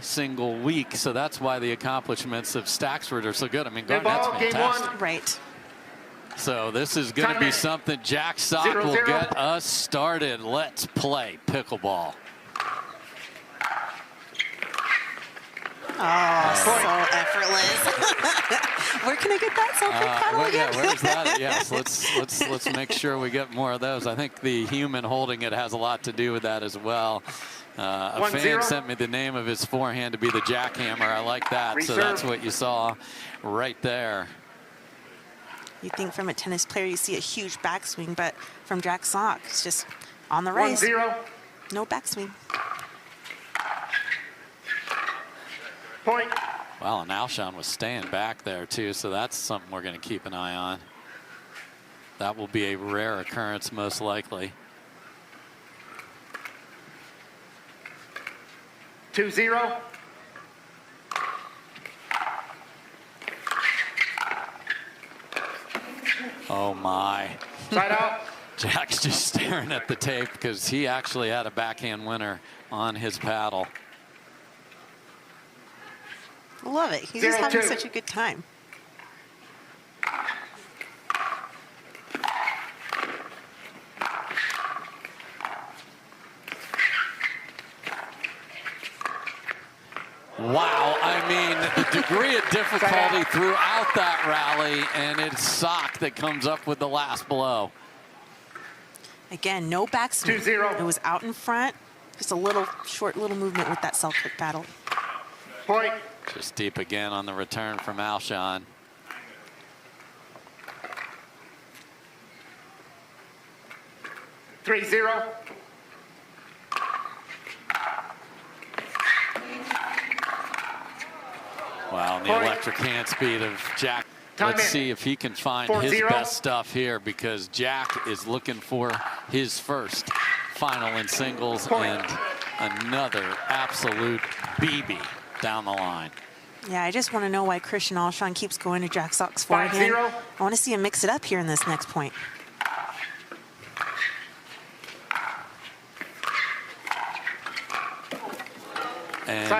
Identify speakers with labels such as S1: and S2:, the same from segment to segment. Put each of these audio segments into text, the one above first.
S1: single week, so that's why the accomplishments of Staxford are so good. I mean, Garnett's fantastic.
S2: Right.
S1: So this is going to be something Jack Sock will get us started. Let's play pickleball.
S2: Oh, so effortless. Where can I get that Selkirk paddle again?
S1: Yeah, where's that? Yes, let's make sure we get more of those. I think the human holding it has a lot to do with that as well. A fan sent me the name of his forehand to be the jackhammer. I like that. So that's what you saw right there.
S2: You think from a tennis player you see a huge backswing, but from Jack Sock, it's just on the race.
S3: 1-0.
S2: No backswing.
S3: Point.
S1: Well, and Alshon was staying back there too, so that's something we're going to keep an eye on. That will be a rare occurrence, most likely.
S3: 2-0.
S1: Oh my.
S3: Side out.
S1: Jack's just staring at the tape because he actually had a backhand winner on his paddle.
S2: Love it. He's just having such a good time.
S1: Wow, I mean, the degree of difficulty throughout that rally, and it's Sock that comes up with the last blow.
S2: Again, no backswing.
S3: 2-0.
S2: It was out in front. Just a little short little movement with that Selkirk paddle.
S3: Point.
S1: Just deep again on the return from Alshon.
S3: Three 0.
S1: Wow, and the electric hand speed of Jack. Let's see if he can find his best stuff here, because Jack is looking for his first final in singles and another absolute BB down the line.
S2: Yeah, I just want to know why Christian Alshon keeps going to Jack Sock's forehand. I want to see him mix it up here in this next point.
S1: And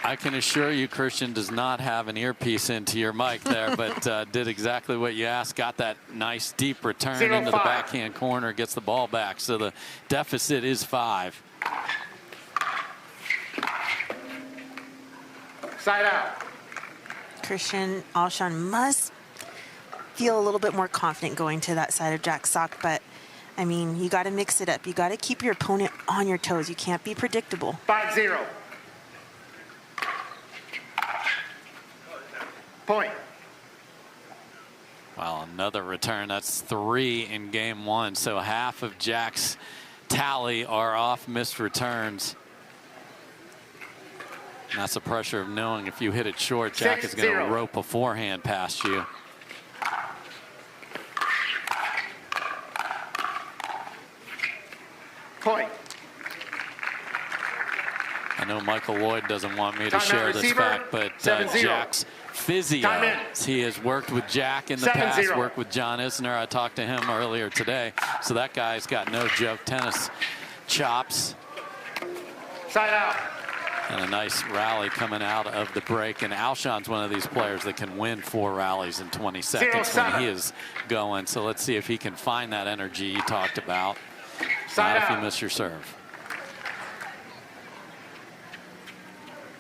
S1: I can assure you, Christian does not have an earpiece into your mic there, but did exactly what you asked. Got that nice deep return into the backhand corner, gets the ball back. So the deficit is 5.
S3: Side out.
S2: Christian Alshon must feel a little bit more confident going to that side of Jack Sock, but I mean, you got to mix it up. You got to keep your opponent on your toes. You can't be predictable.
S3: 5-0. Point.
S1: Well, another return. That's 3 in game 1. So half of Jack's tally are off missed returns. And that's the pressure of knowing if you hit it short, Jack is going to rope a forehand past you.
S3: Point.
S1: I know Michael Lloyd doesn't want me to share this fact, but Jack's physio, he has worked with Jack in the past, worked with John Isner. I talked to him earlier today. So that guy's got no joke tennis chops.
S3: Side out.
S1: And a nice rally coming out of the break. And Alshon's one of these players that can win 4 rallies in 20 seconds when he is going. So let's see if he can find that energy you talked about. Not if you miss your serve.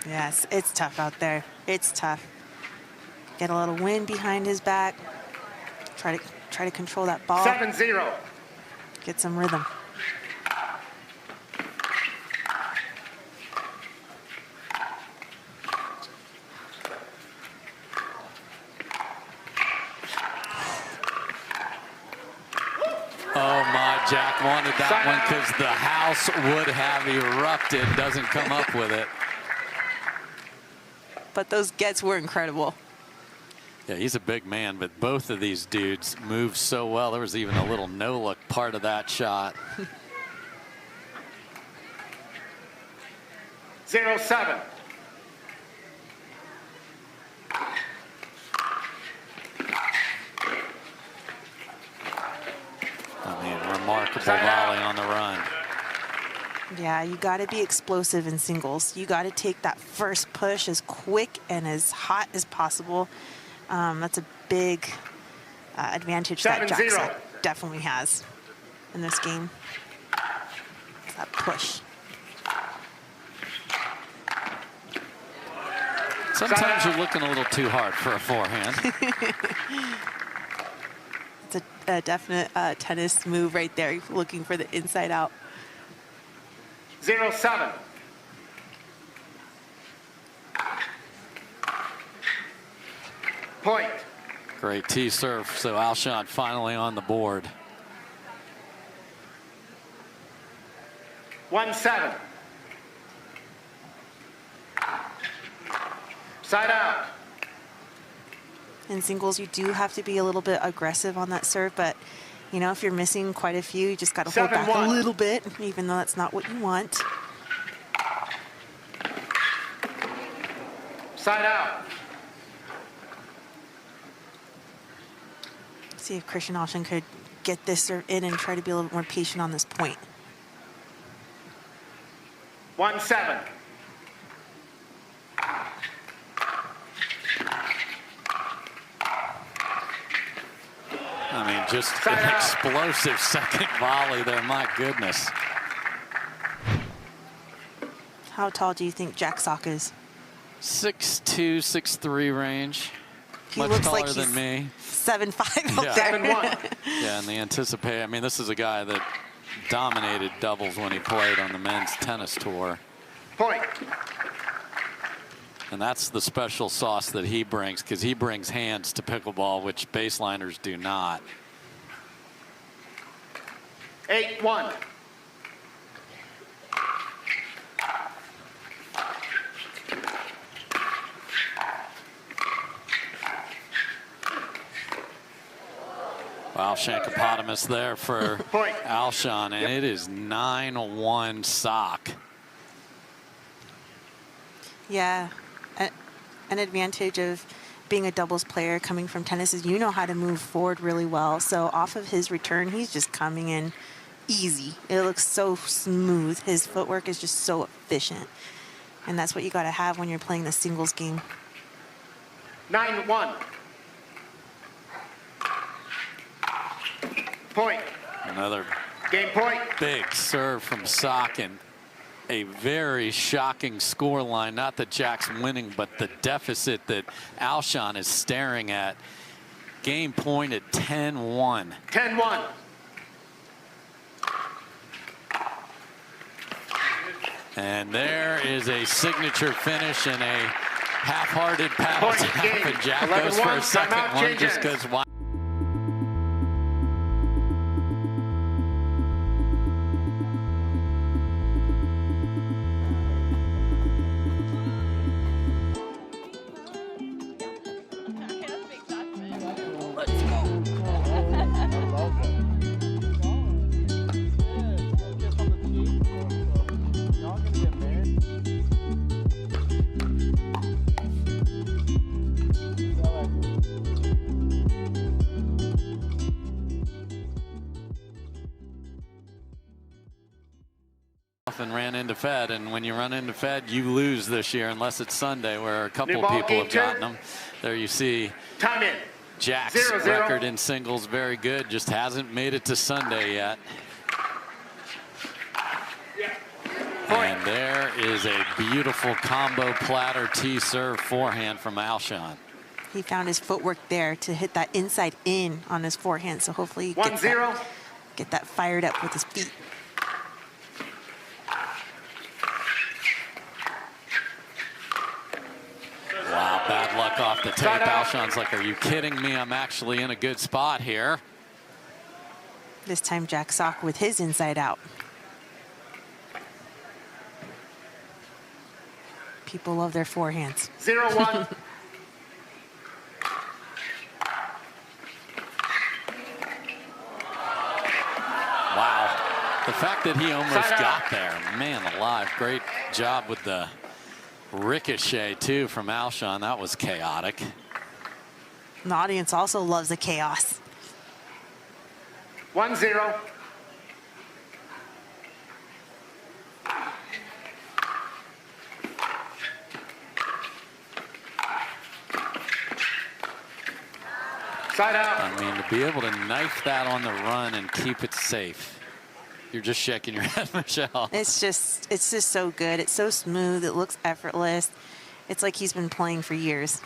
S2: Yes, it's tough out there. It's tough. Get a little wind behind his back. Try to control that ball.
S3: 7-0.
S2: Get some rhythm.
S1: Oh my, Jack wanted that one because the house would have erupted. Doesn't come up with it.
S2: But those gets were incredible.
S1: Yeah, he's a big man, but both of these dudes move so well. There was even a little no-look part of that shot.
S3: 0-7.
S1: I mean, remarkable volley on the run.
S2: Yeah, you got to be explosive in singles. You got to take that first push as quick and as hot as possible. That's a big advantage that Jack Sock definitely has in this game. It's that push.
S1: Sometimes you're looking a little too hard for a forehand.
S2: It's a definite tennis move right there, looking for the inside out.
S3: 0-7. Point.
S1: Great tee serve, so Alshon finally on the board.
S3: 1-7. Side out.
S2: In singles, you do have to be a little bit aggressive on that serve, but you know, if you're missing quite a few, you just got to hold back a little bit, even though that's not what you want.
S3: Side out.
S2: See if Christian Alshon could get this serve in and try to be a little bit more patient on this point.
S3: 1-7.
S1: I mean, just an explosive second volley there, my goodness.
S2: How tall do you think Jack Sock is?
S1: 6'2", 6'3" range.
S2: He
S1: Much
S2: looks
S1: taller
S2: like
S1: than me.
S2: 7'5" out
S1: Yeah.
S2: there.
S3: 7-1.
S1: Yeah, and the anticipate. I mean, this is a guy that dominated doubles when he played on the men's tennis tour.
S3: Point.
S1: And that's the special sauce that he brings, because he brings hands to pickleball, which baseliners do not.
S3: 8-1.
S1: Wow, Shankopotamus there for
S3: Point.
S1: Alshon, and it is 9-1 Sock.
S2: Yeah, an advantage of being a doubles player coming from tennis is you know how to move forward really well. So off of his return, he's just coming in easy. It looks so smooth. His footwork is just so efficient. And that's what you got to have when you're playing the singles game.
S3: 9-1. Point.
S1: Another
S3: Game point.
S1: big serve from Sock, and a very shocking score line. Not that Jack's winning, but the deficit that Alshon is staring at. Game point at 10-1.
S3: 10-1.
S1: And there is a signature finish and a half-hearted paddle
S3: Point
S1: tap,
S3: game.
S1: and Jack
S3: 11-1,
S1: goes for a second
S3: timeout
S1: one
S3: changes.
S1: just because why. And ran into Fed, and when you run into Fed, you lose this year unless it's Sunday, where a couple
S3: New ball,
S1: people have
S3: game
S1: gotten
S3: turn.
S1: them. There you see
S3: Time in.
S1: Jack's
S3: 0-0.
S1: record in singles, very good, just hasn't made it to Sunday yet. And there is a beautiful combo platter tee serve forehand from Alshon.
S2: He found his footwork there to hit that inside in on his forehand. So hopefully he gets
S3: 1-0.
S2: get that fired up with his feet.
S1: Wow, bad luck off the tape. Alshon's like, are you kidding me? I'm actually in a good spot here.
S2: This time Jack Sock with his inside out. People love their forehands.
S3: 0-1.
S1: Wow. The fact that he almost
S3: Side out.
S1: got there, man alive. Great job with the ricochet, too, from Alshon. That was chaotic.
S2: And the audience also loves the chaos.
S3: 1-0. Side out.
S1: I mean, to be able to knife that on the run and keep it safe. You're just shaking your head, Michelle.
S2: It's just so good. It's so smooth. It looks effortless. It's like he's been playing for years.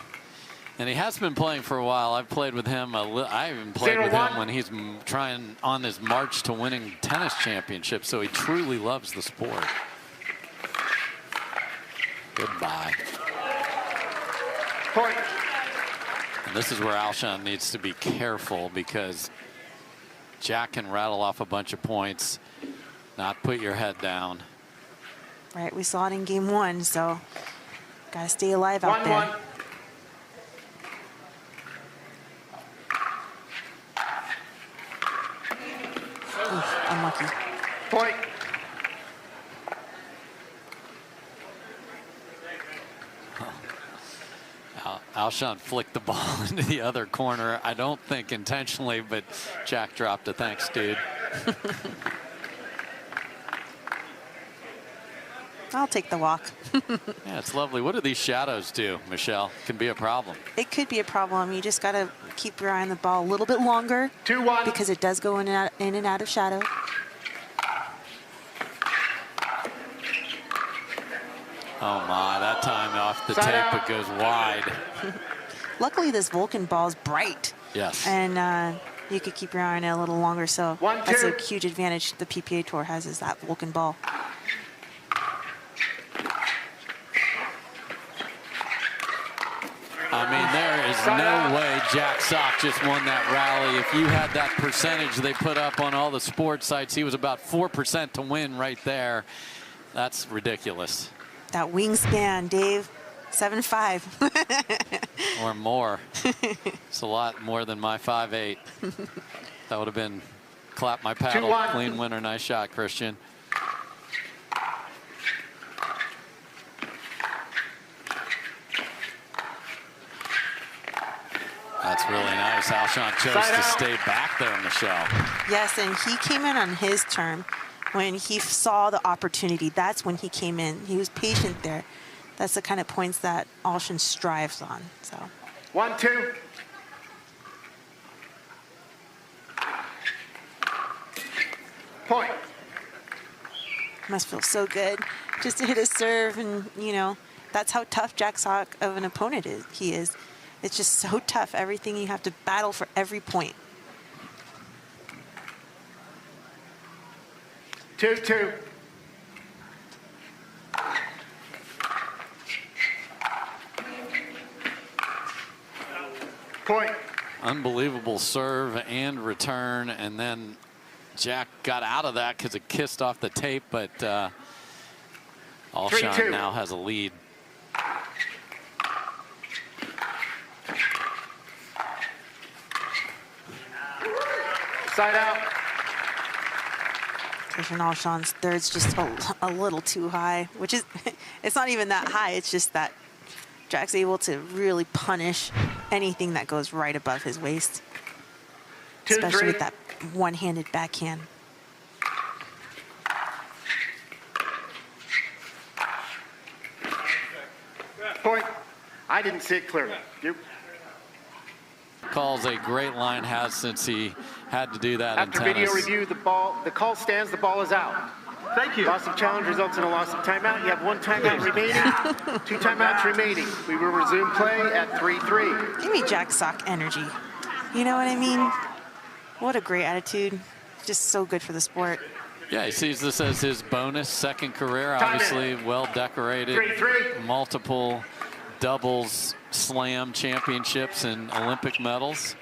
S1: And he has been playing for a while. I've played with him. I even played with him when he's trying on his march to winning tennis championships. So he truly loves the sport. Goodbye.
S3: Point.
S1: And this is where Alshon needs to be careful, because Jack can rattle off a bunch of points, not put your head down.
S2: Right, we saw it in game 1, so gotta stay alive out there.
S3: 1-1.
S2: Oof, unlucky.
S3: Point.
S1: Alshon flicked the ball into the other corner. I don't think intentionally, but Jack dropped a thanks, dude.
S2: I'll take the walk.
S1: Yeah, it's lovely. What do these shadows do, Michelle? Can be a problem.
S2: It could be a problem. You just gotta keep your eye on the ball a little bit longer
S3: 2-1.
S2: because it does go in and out of shadow.
S1: Oh my, that time off the
S3: Side
S1: tape,
S3: out.
S1: it goes wide.
S2: Luckily, this Vulcan ball is bright.
S1: Yes.
S2: And you could keep your eye on it a little longer. So
S3: 1-2.
S2: that's a huge advantage the PPA Tour has, is that Vulcan ball.
S1: I mean, there is no way Jack Sock just won that rally. If you had that percentage they put up on all the sports sites, he was about 4% to win right there. That's ridiculous.
S2: That wingspan, Dave, 7'5".
S1: Or more. It's a lot more than my 5'8". That would have been clap my paddle,
S3: 2-1.
S1: clean winner. Nice shot, Christian. That's really nice. Alshon chose
S3: Side
S1: to
S3: out.
S1: stay back there, Michelle.
S2: Yes, and he came in on his term. When he saw the opportunity, that's when he came in. He was patient there. That's the kind of points that Alshon strives on. So
S3: 1-2. Point.
S2: must feel so good just to hit a serve, and you know that's how tough Jack Sock of an opponent is. He is. It's just so tough. Everything you have to battle for every point.
S3: 2-2. Point.
S1: Unbelievable serve and return, and then Jack got out of that because it kissed off the tape, but Alshon
S3: 3-2.
S1: now has a lead.
S3: Side out.
S2: Christian Alshon's third's just a little too high, which is, it's not even that high. It's just that Jack's able to really punish anything that goes right above his waist,
S3: 2-3.
S2: especially with that one-handed backhand.
S3: Point. I didn't see it clearly. You.
S1: Calls a great line, has since he had to do that
S3: After
S1: in tennis.
S3: video review, the call stands, the ball is out. Thank you. Loss of challenge results in a loss of timeout. You have one timeout remaining, 2 timeouts remaining. We will resume play at 3-3.
S2: Give me Jack Sock energy. You know what I mean? What a great attitude. Just so good for the sport.
S1: Yeah, he sees this as his bonus, second career,
S3: Time
S1: obviously well decorated,
S3: 3-3.
S1: multiple doubles slam championships and Olympic medals.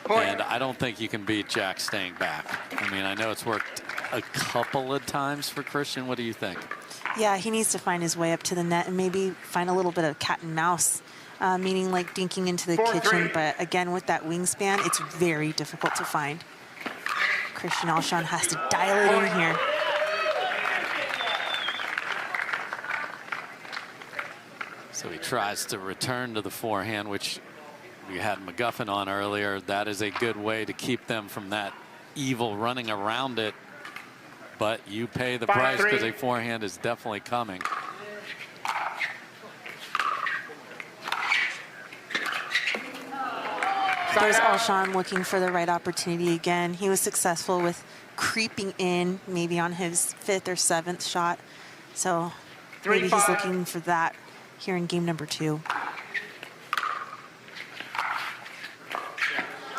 S3: Point.
S1: And I don't think you can beat Jack staying back. I mean, I know it's worked a couple of times for Christian. What do you think?
S2: Yeah, he needs to find his way up to the net and maybe find a little bit of cat and mouse, meaning like dinking into the
S3: 4-3.
S2: kitchen. But again, with that wingspan, it's very difficult to find. Christian Alshon has to dial it in here.
S1: So he tries to return to the forehand, which we had McGuffin on earlier. That is a good way to keep them from that evil running around it. But you pay the price because a forehand is definitely coming.
S2: There's Alshon looking for the right opportunity again. He was successful with creeping in maybe on his 5th or 7th shot. So maybe he's looking for that here in game number 2.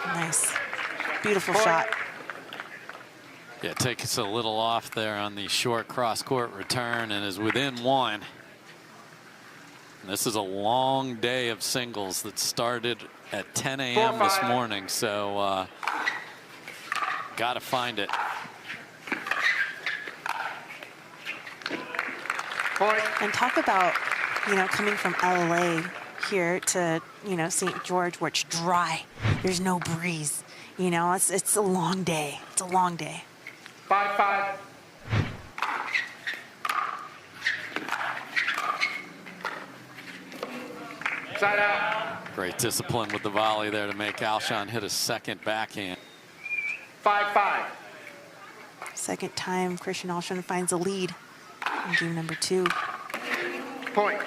S2: Nice. Beautiful shot.
S1: Yeah, takes a little off there on the short cross-court return and is within 1. And this is a long day of singles that started at 10 a.m. this morning, so got to find it.
S2: And talk about, you know, coming from LA here to, you know, St. George, where it's dry. There's no breeze. You know, it's a long day. It's a long day.
S3: 5-5. Side out.
S1: Great discipline with the volley there to make Alshon hit a second backhand.
S3: 5-5.
S2: Second time Christian Alshon finds a lead in game number 2.
S3: Point.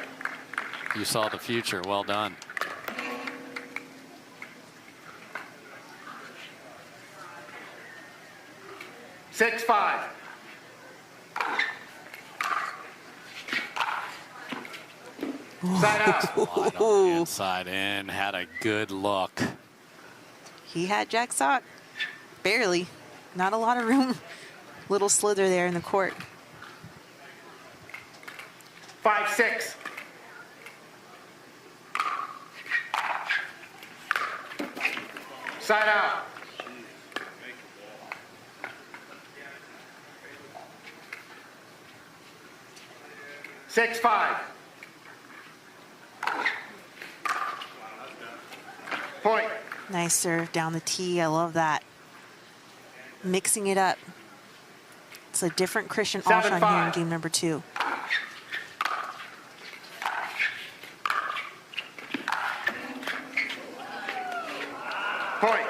S1: You saw the future. Well done.
S3: Six, 5. Side out.
S1: Wide on the inside in, had a good look.
S2: He had Jack Sock. Barely. Not a lot of room. Little slither there in the court.
S3: 5-6. Side out. Six, 5. Point.
S2: Nice serve down the tee. I love that. Mixing it up. It's a different Christian Alshon here in game number 2.
S3: Point.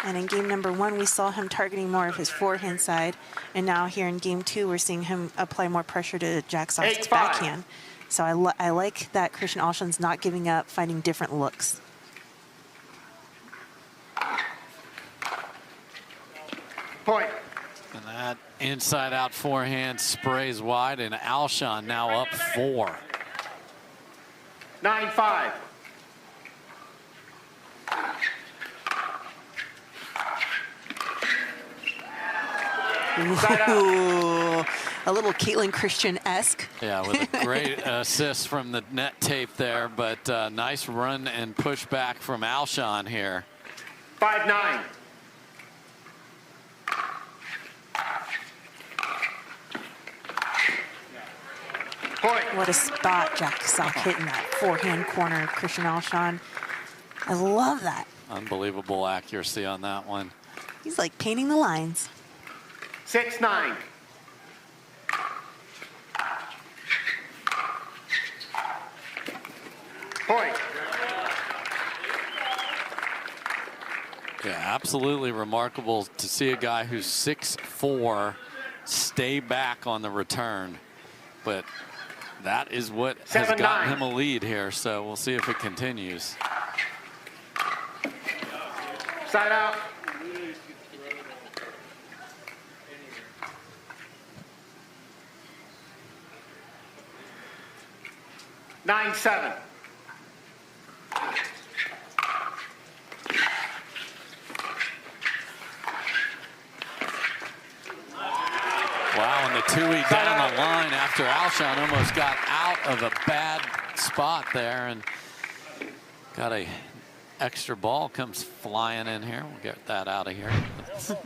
S2: And in game number 1, we saw him targeting more of his forehand side. And now here in game 2, we're seeing him apply more pressure to Jack Sock's
S3: 8-5.
S2: backhand. So I like that Christian Alshon's not giving up, finding different looks.
S3: Point.
S1: And that inside out forehand sprays wide, and Alshon now up 4.
S3: 9-5.
S2: Ooh, a little Caitlin Christian-esque.
S1: Yeah, with a great assist from the net tape there, but nice run and push back from Alshon here.
S3: 5-9. Point.
S2: What a spot Jack Sock hitting that forehand corner of Christian Alshon. I love that.
S1: Unbelievable accuracy on that one.
S2: He's like painting the lines.
S3: 6-9. Point.
S1: Yeah, absolutely remarkable to see a guy who's 6'4" stay back on the return. But that is what has gotten him a lead here, so we'll see if it continues.
S3: Side out. Nine, 7.
S1: Wow, and the two-way down the line after Alshon almost got out of a bad spot there and got a extra ball comes flying in here. We'll get that out of here.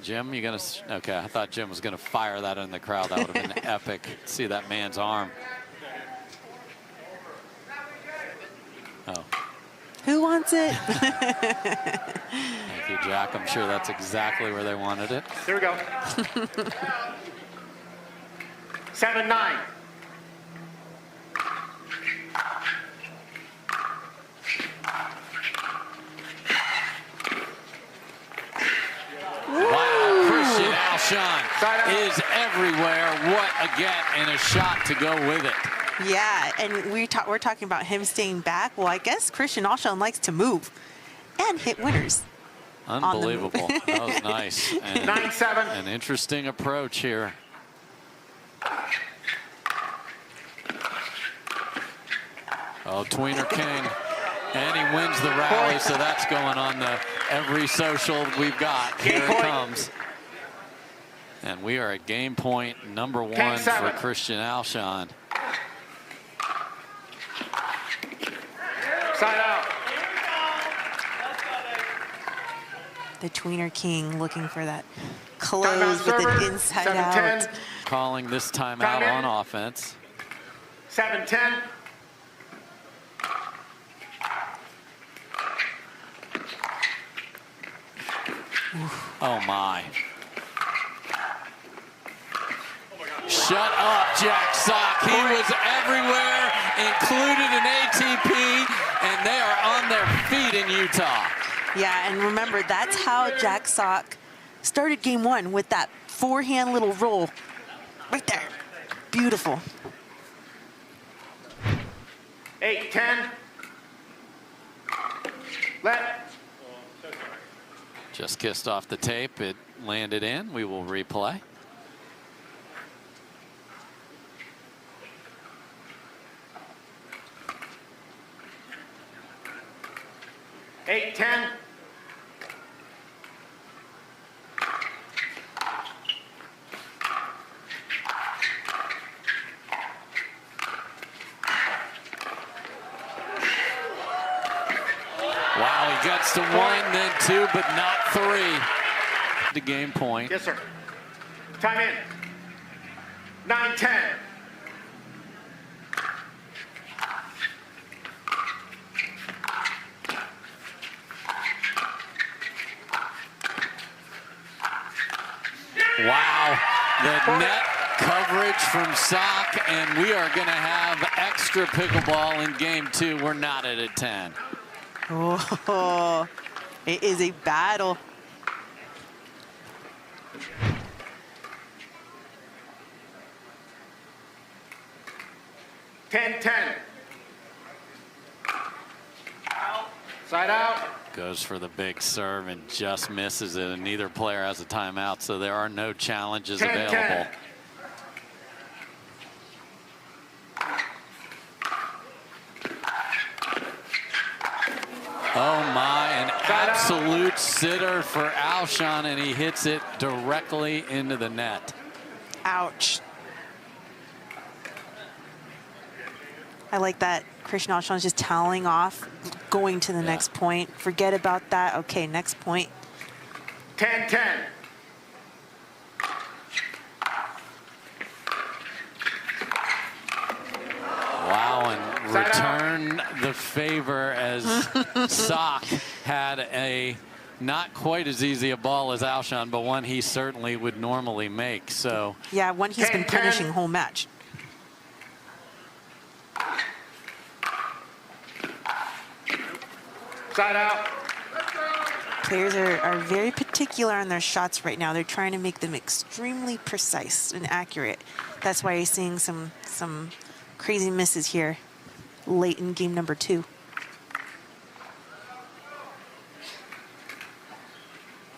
S1: Jim, you gonna? Okay, I thought Jim was gonna fire that in the crowd. That would have been epic. See that man's arm. Oh.
S2: Who wants it?
S1: Thank you, Jack. I'm sure that's exactly where they wanted it.
S3: Here we go. 7-9.
S1: Wow, Christian Alshon is everywhere. What a get and a shot to go with it.
S2: Yeah, and we're talking about him staying back. Well, I guess Christian Alshon likes to move. and hit winners.
S1: Unbelievable. That was nice. And
S3: 9-7.
S1: an interesting approach here. Oh, Tweener King. And he wins the rally, so that's going on the every social we've got. Here it comes. And we are at game point number 1 for Christian Alshon.
S3: Side out.
S2: The Tweener King looking for that close with an inside out.
S1: Calling this timeout on offense.
S3: 7-10.
S1: Oh my. Shut up, Jack Sock. He was everywhere, included in ATP, and they are on their feet in Utah.
S2: Yeah, and remember, that's how Jack Sock started game 1 with that forehand little roll. Right there. Beautiful.
S3: 8-10. Let.
S1: Just kissed off the tape. It landed in. We will replay.
S3: Eight, 10.
S1: Wow, he gets to 1, then 2, but not 3. The game point.
S3: Yes, sir. Time in. 9-10.
S1: Wow, the net coverage from Sock, and we are going to have extra pickleball in game 2. We're not at a 10.
S2: Oh, it is a battle.
S3: Ten. Side out.
S1: Goes for the big serve and just misses it, and neither player has a timeout, so there are no challenges available. Oh my, an absolute sitter for Alshon, and he hits it directly into the net.
S2: Ouch. I like that Christian Alshon is just toweling off, going to the next point. Forget about that. Okay, next point.
S3: 10-10.
S1: Wow, and return the favor as Sock had a not quite as easy a ball as Alshon, but one he certainly would normally make. So
S2: yeah, one he's been punishing whole match.
S3: Side out.
S2: Players are very particular on their shots right now. They're trying to make them extremely precise and accurate. That's why you're seeing some crazy misses here late in game number 2.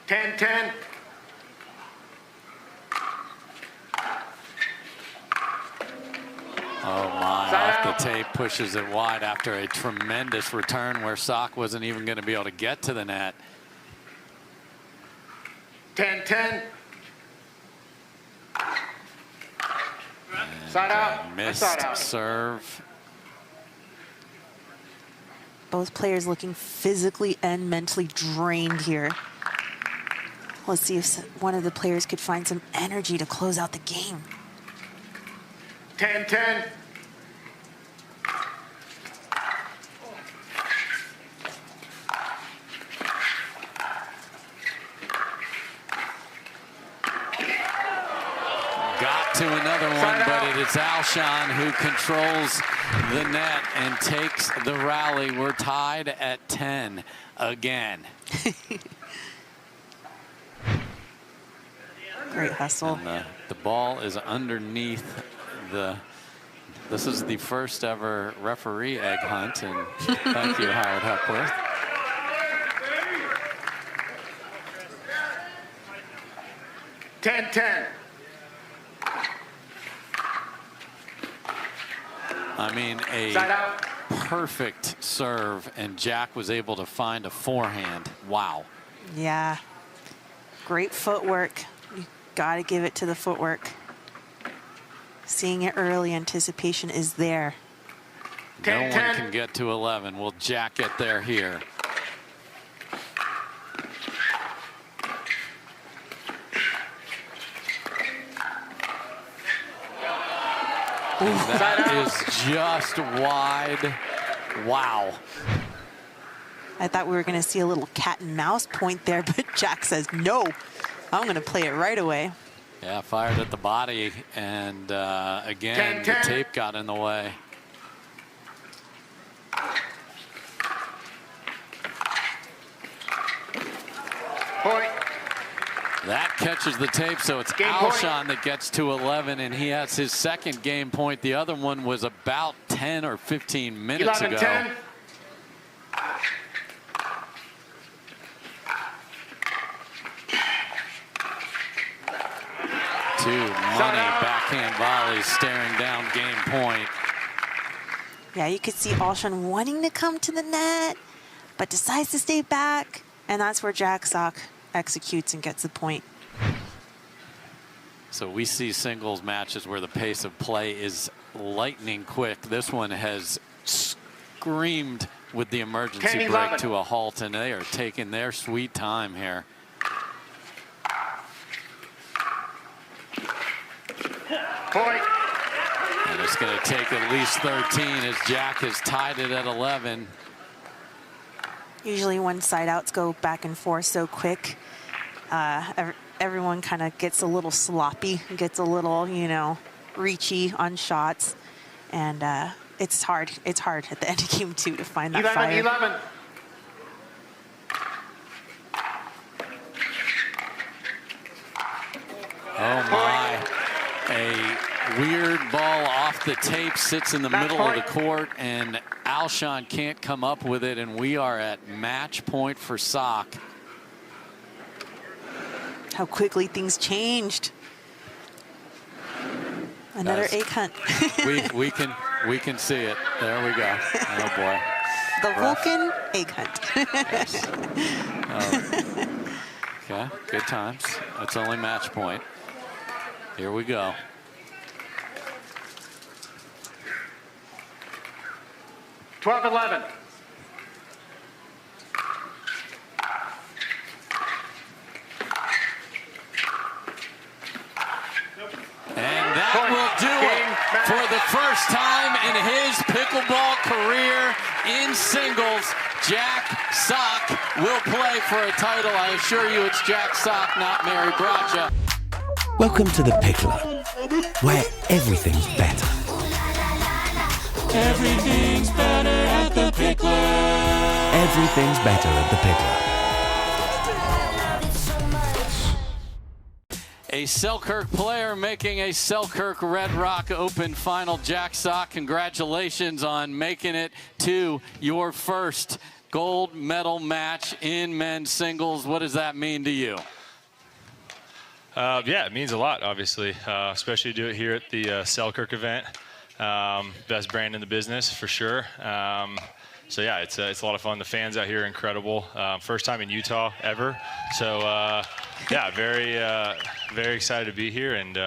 S3: 10-10.
S1: oh my, off the tape, pushes it wide after a tremendous return where Sock wasn't even going to be able to get to the net.
S3: 10-10. Side out.
S1: Missed serve.
S2: Both players looking physically and mentally drained here. Let's see if one of the players could find some energy to close out the game.
S3: 10-10.
S1: Got to another one, but it is Alshon who controls the net and takes the rally. We're tied at 10 again.
S2: Great hustle.
S1: And the ball is underneath the. This is the first ever referee egg hunt, and thank you, Howard Hepworth.
S3: 10-10.
S1: I mean, a
S3: Side out.
S1: perfect serve, and Jack was able to find a forehand. Wow.
S2: Yeah. Great footwork. You got to give it to the footwork. Seeing it early, anticipation is there.
S1: No one can get to 11. Will Jack get there here? That is just wide. Wow.
S2: I thought we were going to see a little cat and mouse point there, but Jack says, no, I'm going to play it right away.
S1: Yeah, fired at the body, and again, the tape got in the way.
S3: Point.
S1: That catches the tape, so it's Alshon that gets to 11, and he has his second game point. The other one was about 10 or 15 minutes ago.
S3: 11-10.
S1: Two money backhand volleys staring down game point.
S2: Yeah, you could see Alshon wanting to come to the net, but decides to stay back, and that's where Jack Sock executes and gets the point.
S1: So we see singles matches where the pace of play is lightning quick. This one has screamed with the emergency break to a halt, and they are taking their sweet time here.
S3: Point.
S1: And it's going to take at least 13 as Jack has tied it at 11.
S2: Usually when side outs go back and forth so quick, everyone kind of gets a little sloppy, gets a little, you know, reachy on shots. And it's hard. It's hard at the end of game 2 to find that fire.
S3: 11.
S1: Oh my. A weird ball off the tape sits in the middle of the court, and Alshon can't come up with it, and we are at match point for Sock.
S2: How quickly things changed. Another egg hunt.
S1: we can see it. There we go. Oh boy.
S2: The Vulcan egg hunt.
S1: Yes. Okay, good times. That's only match point. Here we go.
S3: Twelve 11.
S1: And that will do it for the first time in his pickleball career in singles. Jack Sock will play for a title. I assure you it's Jack Sock, not Mary Bracha.
S4: Welcome to the Pickler, where everything's better.
S5: Everything's better at the Pickler.
S4: Everything's better at the Pickler.
S1: A Selkirk player making a Selkirk Red Rock Open final. Jack Sock, congratulations on making it to your first gold medal match in men's singles. What does that mean to you?
S6: Yeah, it means a lot, obviously, especially to do it here at the Selkirk event. Best brand in the business, for sure. So, yeah, it's a lot of fun. The fans out here are incredible. First time in Utah ever. So, yeah, very excited to be here. And,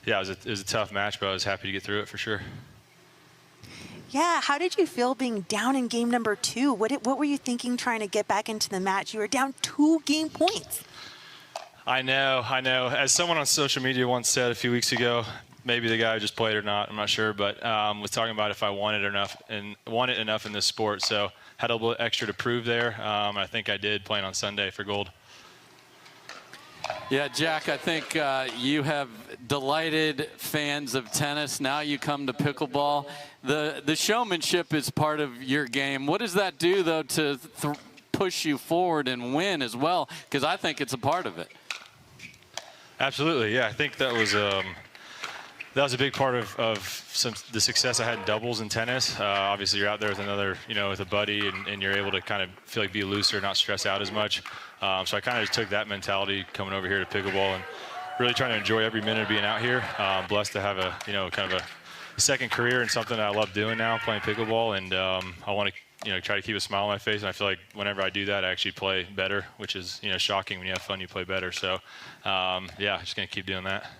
S6: yeah, it was a tough match, but I was happy to get through it for sure.
S2: Yeah, how did you feel being down in game number 2? What were you thinking trying to get back into the match? You were down 2 game points.
S6: I know. As someone on social media once said a few weeks ago, maybe the guy just played or not, I'm not sure, but was talking about if I wanted enough in this sport. So had a little extra to prove there. I think I did, playing on Sunday for gold.
S1: Yeah, Jack, I think you have delighted fans of tennis. Now you come to pickleball. The showmanship is part of your game. What does that do, though, to push you forward and win as well? Because I think it's a part of it.
S6: Absolutely, yeah. I think that was a big part of the success I had in doubles in tennis. Obviously, you're out there with with a buddy, and you're able to kind of feel like be looser, not stress out as much. So I kind of just took that mentality coming over here to pickleball, and really trying to enjoy every minute of being out here. Blessed to have a, kind of a second career and something that I love doing now, playing pickleball, and I want to, try to keep a smile on my face. And I feel like whenever I do that, I actually play better, which is, shocking. When you have fun, you play better. So, yeah, just gonna keep doing that.